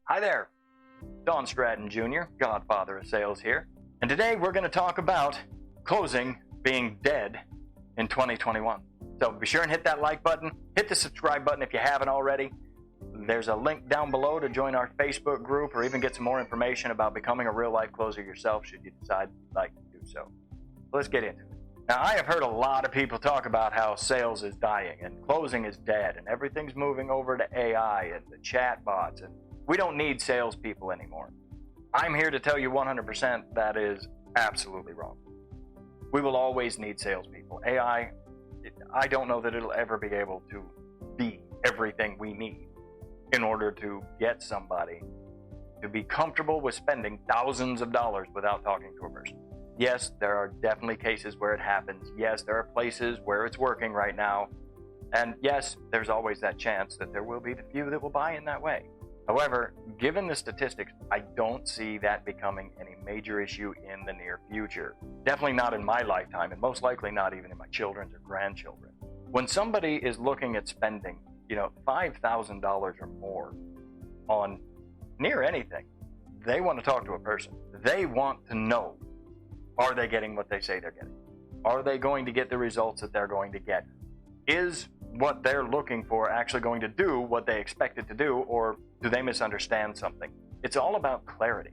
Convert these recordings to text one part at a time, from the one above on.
Hi there, Stratton Jr., godfather of sales here, and today we're going to talk about closing being dead in 2021. So be sure and hit that like button, hit the subscribe button if you haven't already. There's a link down below to join our Facebook group or even get some more information about becoming a real-life closer yourself should you decide you'd like to do so. Let's get into it. Now, I have heard a lot of people talk about how sales is dying and closing is dead and everything's moving over to AI and the chat bots, and we don't need salespeople anymore. I'm here to tell you 100% that is absolutely wrong. We will always need salespeople. AI, I don't know that it'll ever be able to be everything we need in order to get somebody to be comfortable with spending thousands of dollars without talking to a person. Yes, there are definitely cases where it happens. Yes, there are places where it's working right now. And yes, there's always that chance that there will be the few that will buy in that way. However, given the statistics, I don't see that becoming any major issue in the near future. Definitely not in my lifetime, and most likely not even in my children's or grandchildren. When somebody is looking at spending, $5,000 or more on near anything, they want to talk to a person. They want to know, are they getting what they say they're getting? Are they going to get the results that they're going to get? Is what they're looking for actually going to do what they expect it to do, or do they misunderstand something? It's all about clarity.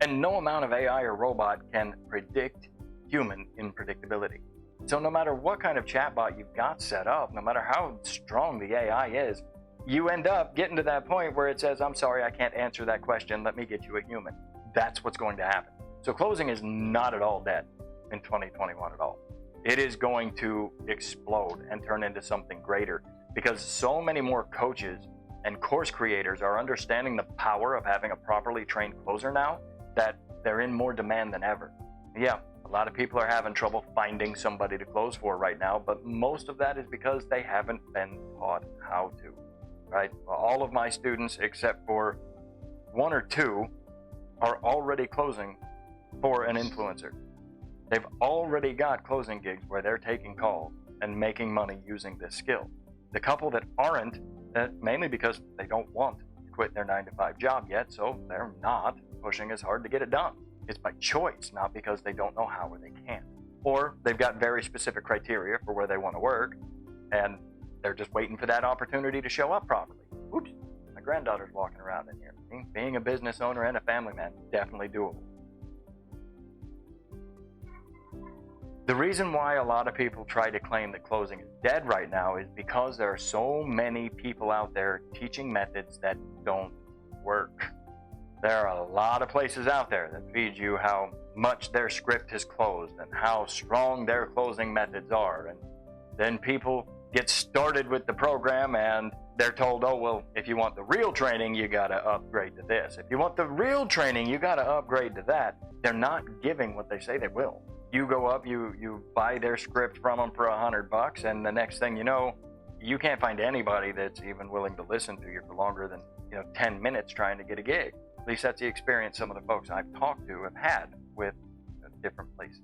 And no amount of AI or robot can predict human unpredictability. So no matter what kind of chatbot you've got set up, no matter how strong the AI is, you end up getting to that point where it says, I'm sorry, I can't answer that question. Let me get you a human. That's what's going to happen. So closing is not at all dead in 2021 at all. It is going to explode and turn into something greater because so many more coaches and course creators are understanding the power of having a properly trained closer now that they're in more demand than ever. Yeah, a lot of people are having trouble finding somebody to close for right now, but most of that is because they haven't been taught how to, right? All of my students, except for one or two, are already closing for an influencer. They've already got closing gigs where they're taking calls and making money using this skill. The couple that aren't, mainly because they don't want to quit their 9-to-5 job yet, so they're not pushing as hard to get it done. It's by choice, not because they don't know how or they can't. Or they've got very specific criteria for where they want to work, and they're just waiting for that opportunity to show up properly. Oops, my granddaughter's walking around in here. Being a business owner and a family man, definitely doable. The reason why a lot of people try to claim that closing is dead right now is because there are so many people out there teaching methods that don't work. There are a lot of places out there that feed you how much their script has closed and how strong their closing methods are. And then people get started with the program and they're told, oh, well, if you want the real training, you got to upgrade to this. If you want the real training, you got to upgrade to that. They're not giving what they say they will. You go up, you buy their script from them for $100, and the next thing you know, you can't find anybody that's even willing to listen to you for longer than 10 minutes trying to get a gig. At least that's the experience some of the folks I've talked to have had with different places.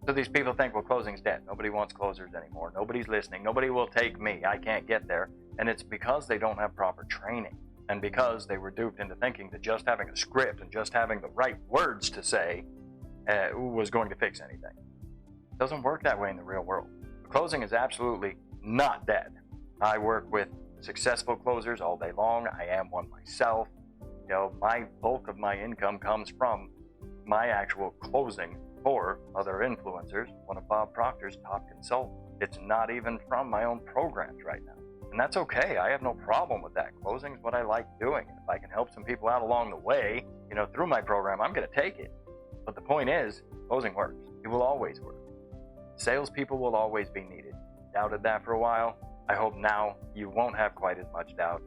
So these people think, well, closing's dead. Nobody wants closers anymore. Nobody's listening. Nobody will take me. I can't get there. And it's because they don't have proper training, and because they were duped into thinking that just having a script and just having the right words to say was going to fix anything. It doesn't work that way in the real world. Closing is absolutely not dead. I work with successful closers all day long. I am one myself. My bulk of my income comes from my actual closing for other influencers, one of Bob Proctor's top consultants. It's not even from my own programs right now. And that's okay. I have no problem with that. Closing is what I like doing. And if I can help some people out along the way, through my program, I'm going to take it. But the point is, closing works. It will always work. Salespeople will always be needed. Doubted that for a while. I hope now you won't have quite as much doubt.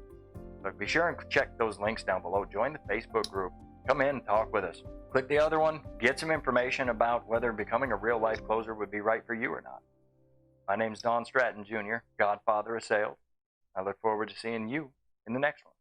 But be sure and check those links down below. Join the Facebook group. Come in and talk with us. Click the other one. Get some information about whether becoming a real-life closer would be right for you or not. My name's Stratton Jr., godfather of sales. I look forward to seeing you in the next one.